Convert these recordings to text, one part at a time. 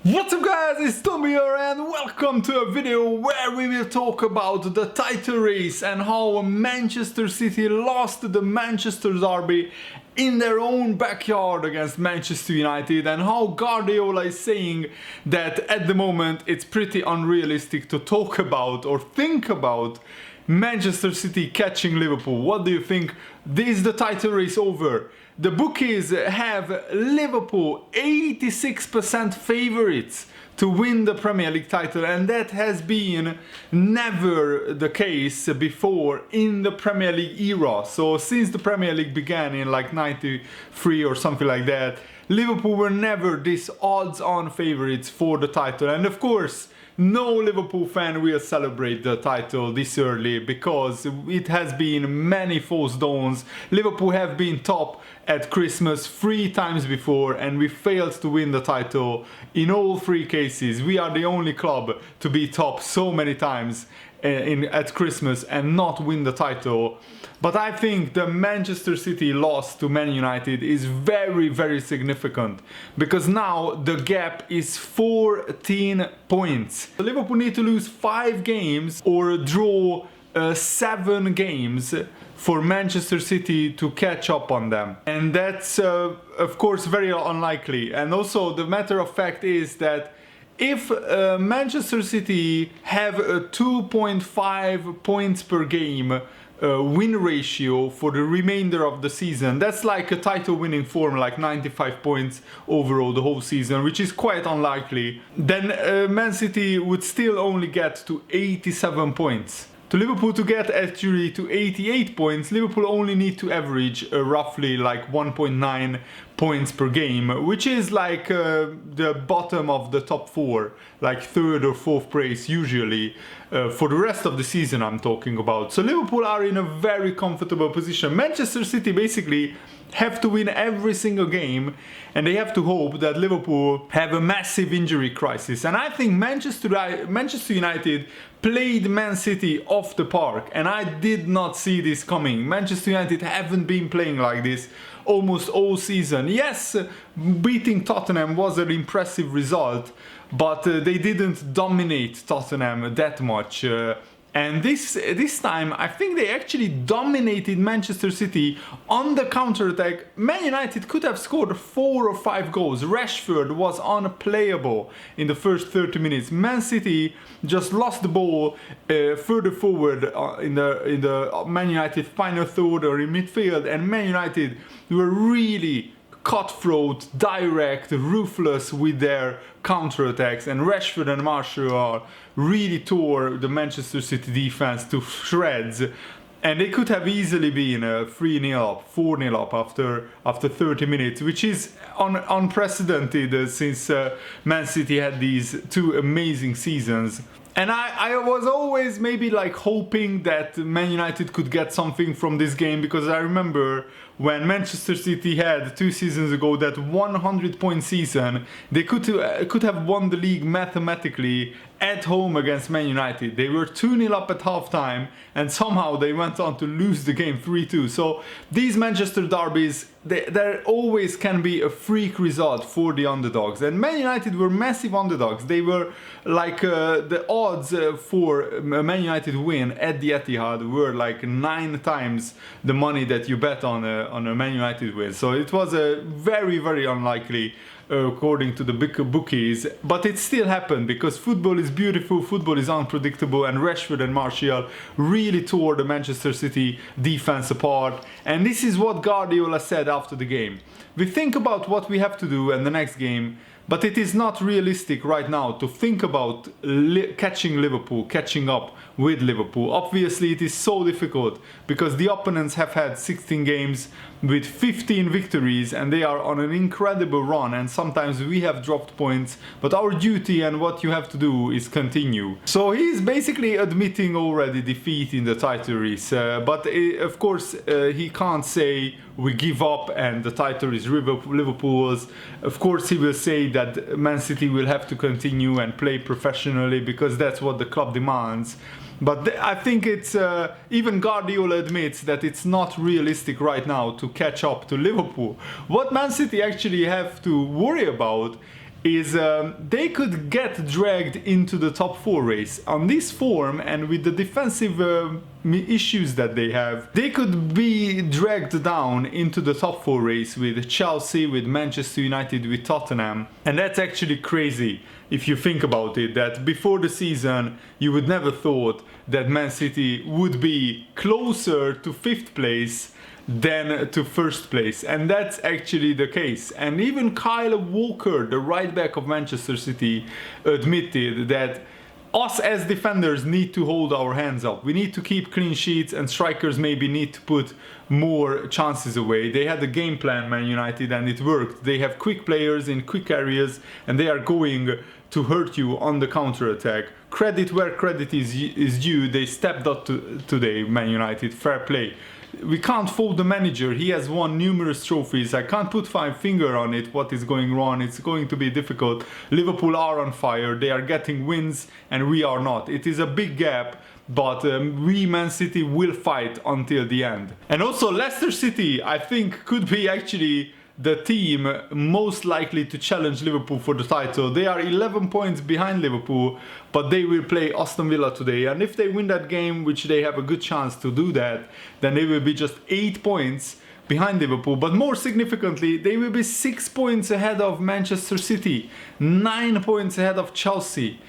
What's up guys, it's Tommy here and welcome to a video where we will talk about the title race and how Manchester City lost the Manchester derby in their own backyard against Manchester United, and how Guardiola is saying that at the moment it's pretty unrealistic to talk about or think about Manchester City catching Liverpool. What do you think? Is the title race over? The bookies have Liverpool 86% favourites to win the Premier League title, and that has been never the case before in the Premier League era. So since the Premier League began in like 93 or something like that, Liverpool were never this odds-on favourites for the title. And of course, no Liverpool fan will celebrate the title this early because it has been many false dawns. Liverpool have been top at Christmas 3 times before and we failed to win the title in all 3 cases. We are the only club to be top so many times at Christmas and not win the title. But I think the Manchester City loss to Man United is very significant because now the gap is 14 points. Liverpool need to lose 5 games or draw 7 games for Manchester City to catch up on them, and that's of course very unlikely. And also the matter of fact is that if Manchester City have a 2.5 points per game win ratio for the remainder of the season, that's like a title winning form, like 95 points overall the whole season, which is quite unlikely, then Man City would still only get to 87 points. To Liverpool to get actually to 88 points, Liverpool only need to average roughly like 1.9 points per game, which is like the bottom of the top 4, like 3rd or 4th place usually for the rest of the season I'm talking about. So Liverpool are in a very comfortable position. Manchester City basically have to win every single game and they have to hope that Liverpool have a massive injury crisis. And I think Manchester United played Man City off the park, and I did not see this coming. Manchester United haven't been playing like this almost all season. Yes, beating Tottenham was an impressive result, but they didn't dominate Tottenham that much. And this time, I think they actually dominated Manchester City on the counter-attack. Man United could have scored 4 or 5 goals. Rashford was unplayable in the first 30 minutes. Man City just lost the ball further forward in the Man United final third or in midfield, and Man United were really cutthroat, direct, ruthless with their counterattacks, and Rashford and Martial really tore the Manchester City defense to shreds, and they could have easily been 3-0 up, 4-0 up after 30 minutes, which is unprecedented since Man City had these 2 amazing seasons. And I was always maybe like hoping that Man United could get something from this game, because I remember when Manchester City had 2 seasons ago that 100-point season, they could have won the league mathematically at home against Man United. They were 2-0 up at halftime and somehow they went on to lose the game 3-2. So these Manchester derbies, there always can be a freak result for the underdogs, and Man United were massive underdogs. They were like the odds for Man United win at the Etihad were like 9 times the money that you bet on a Man United win. So it was a very unlikely according to the big bookies, but it still happened because football is beautiful, football is unpredictable, and Rashford and Martial really tore the Manchester City defense apart. And this is what Guardiola said after the game: we think about what we have to do in the next game, but it is not realistic right now to think about catching Liverpool, catching up with Liverpool. Obviously it is so difficult because the opponents have had 16 games with 15 victories and they are on an incredible run, and sometimes we have dropped points, but our duty and what you have to do is continue. So he's basically admitting already defeat in the title race, but of course he can't say we give up and the title is Liverpool's. Of course he will say that Man City will have to continue and play professionally because that's what the club demands. But I think it's even Guardiola admits that it's not realistic right now to catch up to Liverpool. What Man City actually have to worry about is they could get dragged into the top 4 race. On this form and with the defensive issues that they have, they could be dragged down into the top 4 race with Chelsea, with Manchester United, with Tottenham. And that's actually crazy if you think about it, that before the season you would never thought that Man City would be closer to 5th place than to 1st place, and that's actually the case. And even Kyle Walker, the right back of Manchester City, admitted that us as defenders need to hold our hands up. We need to keep clean sheets, and strikers maybe need to put more chances away. They had a game plan, Man United, and it worked. They have quick players in quick areas, and they are going to hurt you on the counter-attack. Credit where credit is due. They stepped up today, Man United. Fair play. We can't fault the manager. He has won numerous trophies. I can't put my finger on it, what is going wrong. It's going to be difficult. Liverpool are on fire. They are getting wins and we are not. It is a big gap, but we, Man City, will fight until the end. And also Leicester City, I think, could be actually the team most likely to challenge Liverpool for the title. They are 11 points behind Liverpool, but they will play Aston Villa today. And if they win that game, which they have a good chance to do that, then they will be just 8 points behind Liverpool. But more significantly, they will be 6 points ahead of Manchester City, 9 points ahead of Chelsea,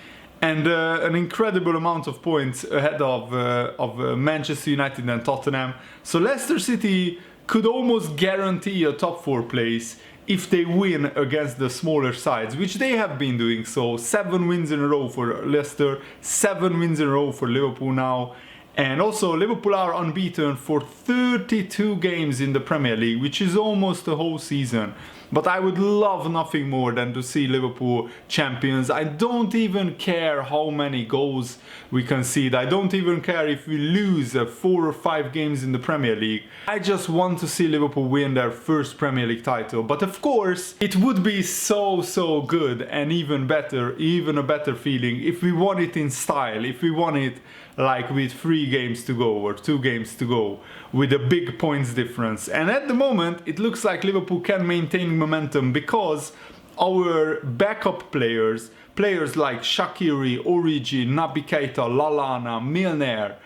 and an incredible amount of points ahead of Manchester United and Tottenham. So Leicester City could almost guarantee a top 4 place if they win against the smaller sides, which they have been doing. So 7 wins in a row for Leicester, 7 wins in a row for Liverpool now. And also Liverpool are unbeaten for 32 games in the Premier League, which is almost a whole season. But I would love nothing more than to see Liverpool champions. I don't even care how many goals we concede. I don't even care if we lose 4 or 5 games in the Premier League. I just want to see Liverpool win their first Premier League title. But of course, it would be so good and even a better feeling if we won it in style, if we won it like with 3 games to go or 2 games to go, with a big points difference. And at the moment it looks like Liverpool can maintain momentum because our backup players like Shaqiri, Origi, Naby Keita, Lallana, Milner,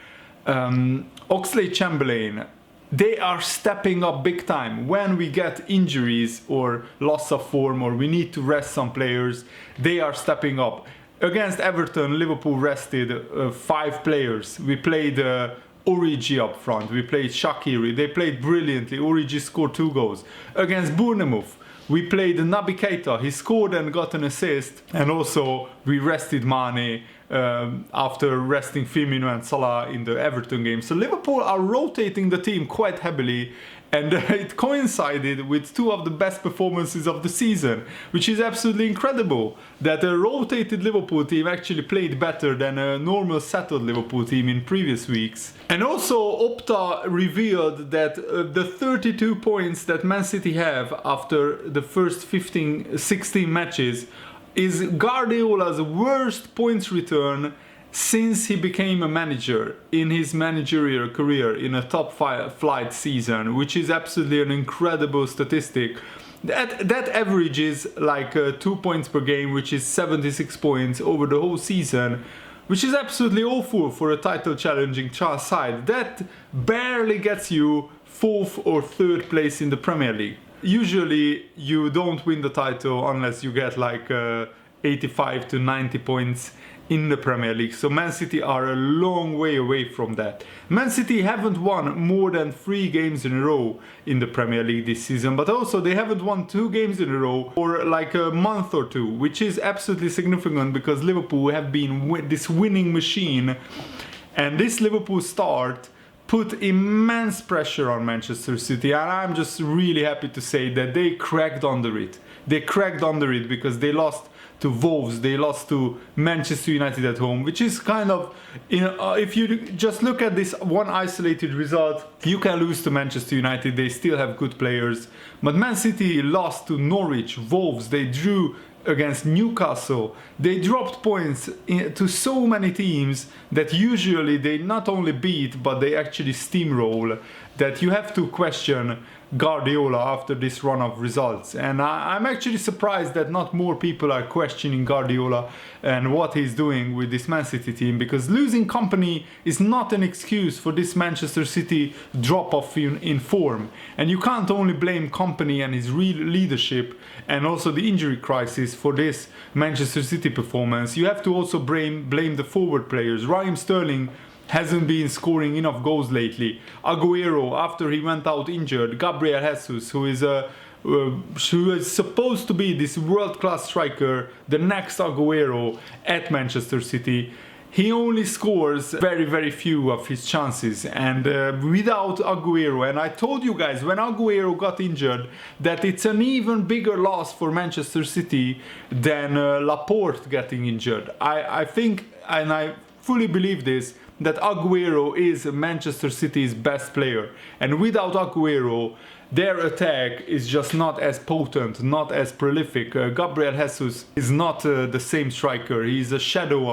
Oxlade-Chamberlain, they are stepping up big time. When we get injuries or loss of form or we need to rest some players, they are stepping up. Against Everton, Liverpool rested 5 players. We played Origi up front, we played Shaqiri, they played brilliantly. Origi scored 2 goals. Against Bournemouth, we played Naby Keita, he scored and got an assist. And also we rested Mane after resting Firmino and Salah in the Everton game. So Liverpool are rotating the team quite heavily, and it coincided with 2 of the best performances of the season, which is absolutely incredible that a rotated Liverpool team actually played better than a normal settled Liverpool team in previous weeks. And also Opta revealed that the 32 points that Man City have after the first 16 matches is Guardiola's worst points return since he became a manager in his managerial career in a top flight season, which is absolutely an incredible statistic. That averages like 2 points per game, which is 76 points over the whole season, which is absolutely awful for a title challenging side. That barely gets you 4th or 3rd place in the Premier League. Usually you don't win the title unless you get like 85 to 90 points in the Premier League. So Man City are a long way away from that. Man City haven't won more than 3 games in a row in the Premier League this season, but also they haven't won 2 games in a row for like a month or 2, which is absolutely significant because Liverpool have been this winning machine, and this Liverpool start put immense pressure on Manchester City, and I'm just really happy to say that they cracked under it. They cracked under it because they lost to Wolves, they lost to Manchester United at home, which is kind of, if you just look at this one isolated result, you can lose to Manchester United, they still have good players. But Man City lost to Norwich, Wolves, they drew against Newcastle, they dropped points to so many teams that usually they not only beat but they actually steamroll, that you have to question Guardiola after this run of results. And I'm actually surprised that not more people are questioning Guardiola and what he's doing with this Man City team, because losing Company is not an excuse for this Manchester City drop-off in form. And you can't only blame Company and his real leadership and also the injury crisis for this Manchester City performance. You have to also blame the forward players. Raheem Sterling hasn't been scoring enough goals lately. Aguero, after he went out injured. Gabriel Jesus, who is supposed to be this world-class striker, the next Aguero at Manchester City. He only scores very, very few of his chances, and without Aguero, and I told you guys when Aguero got injured that it's an even bigger loss for Manchester City than Laporte getting injured. I think, and I fully believe this, that Aguero is Manchester City's best player, and without Aguero their attack is just not as potent, not as prolific. Gabriel Jesus is not the same striker. He's a shadow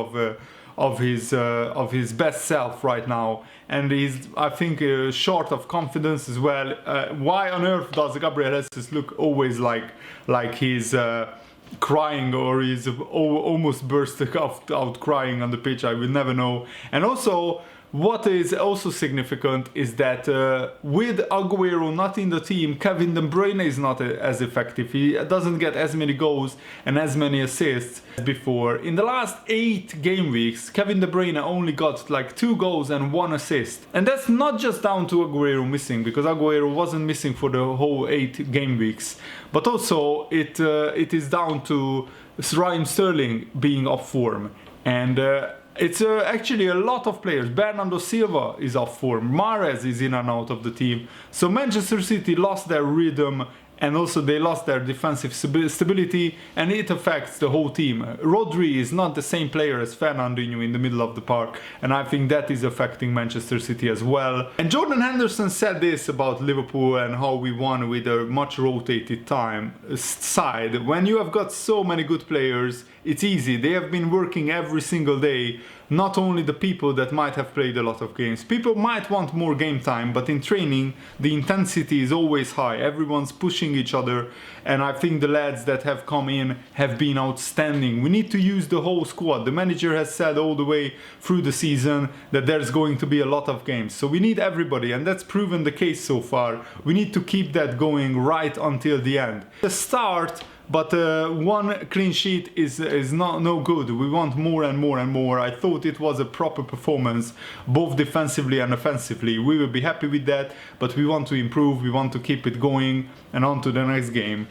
of his best self right now, and he's, I think, short of confidence as well. Why on earth does Gabriel Jesus look always like he's crying, or he's almost bursting out crying on the pitch? I will never know. And also, what is also significant is that with Aguero not in the team, Kevin De Bruyne is not as effective. He doesn't get as many goals and as many assists as before. In the last 8 game weeks, Kevin De Bruyne only got like 2 goals and 1 assist. And that's not just down to Aguero missing, because Aguero wasn't missing for the whole 8 game weeks, but also it is down to Raheem Sterling being off form. And it's actually a lot of players. Bernardo Silva is off form. Mahrez is in and out of the team. So Manchester City lost their rhythm, and also they lost their defensive stability, and it affects the whole team. Rodri is not the same player as Fernandinho in the middle of the park, and I think that is affecting Manchester City as well. And Jordan Henderson said this about Liverpool and how we won with a much rotated side. When you have got so many good players, it's easy. They have been working every single day. Not only the people that might have played a lot of games. People might want more game time, but in training the intensity is always high. Everyone's pushing each other, and I think the lads that have come in have been outstanding. We need to use the whole squad. The manager has said all the way through the season that there's going to be a lot of games, so we need everybody, and that's proven the case so far. We need to keep that going right until the end. The start, but 1 clean sheet is no good. We want more and more and more. I thought it was a proper performance, both defensively and offensively. We will be happy with that, but we want to improve. We want to keep it going and on to the next game.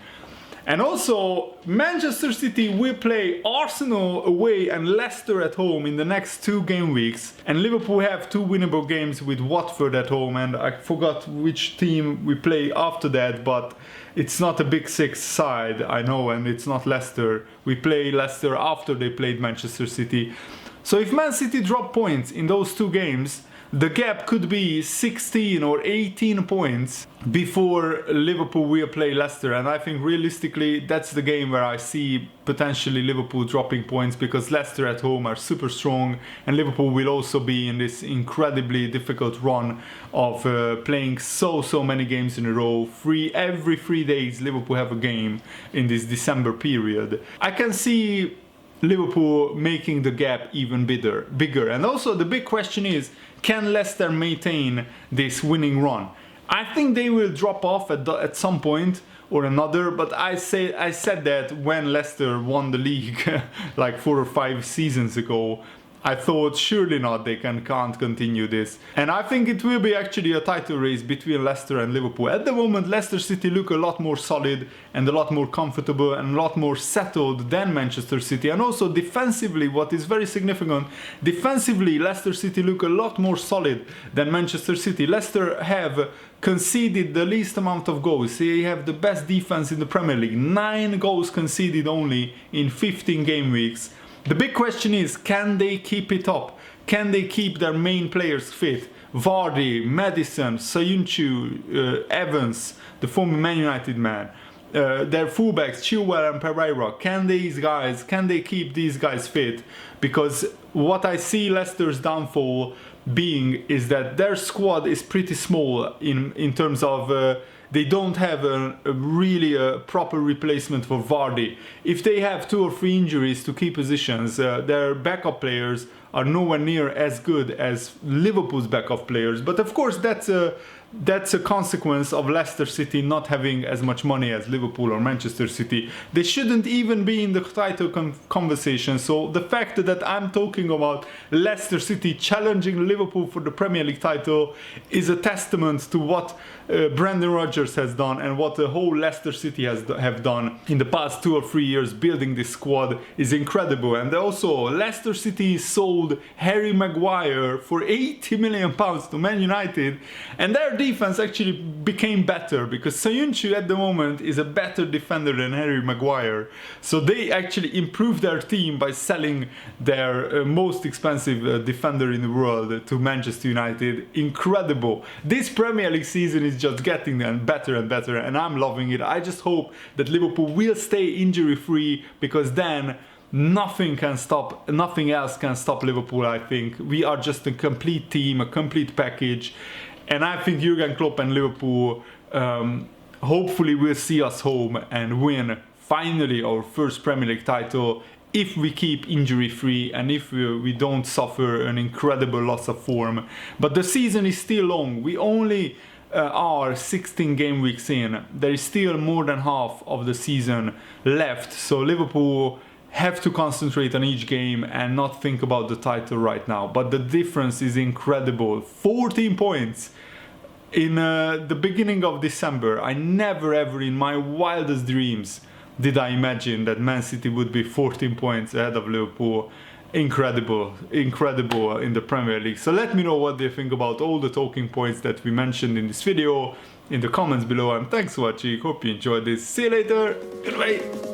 And also, Manchester City will play Arsenal away and Leicester at home in the next 2 game weeks. And Liverpool have 2 winnable games with Watford at home, and I forgot which team we play after that, but it's not a big 6 side, I know, and it's not Leicester. We play Leicester after they played Manchester City. So if Man City drop points in those 2 games, the gap could be 16 or 18 points before Liverpool will play Leicester, and I think realistically that's the game where I see potentially Liverpool dropping points, because Leicester at home are super strong, and Liverpool will also be in this incredibly difficult run of playing so many games in a row. Every 3 days Liverpool have a game in this December period. I can see Liverpool making the gap even bigger. And also the big question is, can Leicester maintain this winning run? I think they will drop off at some point or another, but I said that when Leicester won the league like 4 or 5 seasons ago. I thought surely not, they can't continue this. And I think it will be actually a title race between Leicester and Liverpool. At the moment Leicester City look a lot more solid and a lot more comfortable and a lot more settled than Manchester City. And also defensively, what is very significant, defensively Leicester City look a lot more solid than Manchester City. Leicester have conceded the least amount of goals. They have the best defense in the Premier League. 9 goals conceded only in 15 game weeks. The big question is, can they keep it up? Can they keep their main players fit? Vardy, Maddison, Sayuncu, Evans, the former Man United man, their fullbacks, Chilwell and Pereira. Can they keep these guys fit? Because what I see Leicester's downfall being is that their squad is pretty small in terms of they don't have a really proper replacement for Vardy. If they have 2 or 3 injuries to key positions, their backup players are nowhere near as good as Liverpool's backup players. But of course, that's a consequence of Leicester City not having as much money as Liverpool or Manchester City. They shouldn't even be in the title conversation. So the fact that I'm talking about Leicester City challenging Liverpool for the Premier League title is a testament to what Brendan Rodgers has done and what the whole Leicester City have done in the past 2 or 3 years. Building this squad is incredible. And also Leicester City sold Harry Maguire for £80 million to Man United, and their defense actually became better because Soyuncu at the moment is a better defender than Harry Maguire. So they actually improved their team by selling their most expensive defender in the world to Manchester United. Incredible. This Premier League season is just getting better and better, and I'm loving it. I just hope that Liverpool will stay injury free, because then nothing else can stop Liverpool. I think we are just a complete team, a complete package. And I think Jurgen Klopp and Liverpool hopefully will see us home and win finally our first Premier League title if we keep injury free and if we don't suffer an incredible loss of form. But the season is still long. We only are 16 game weeks in. There is still more than half of the season left. So Liverpool have to concentrate on each game and not think about the title right now. But the difference is incredible. 14 points in the beginning of December. I never ever in my wildest dreams did I imagine that Man City would be 14 points ahead of Liverpool. Incredible in the Premier League. So let me know what you think about all the talking points that we mentioned in this video in the comments below, and thanks for watching. Hope you enjoyed this. See you later. Goodbye.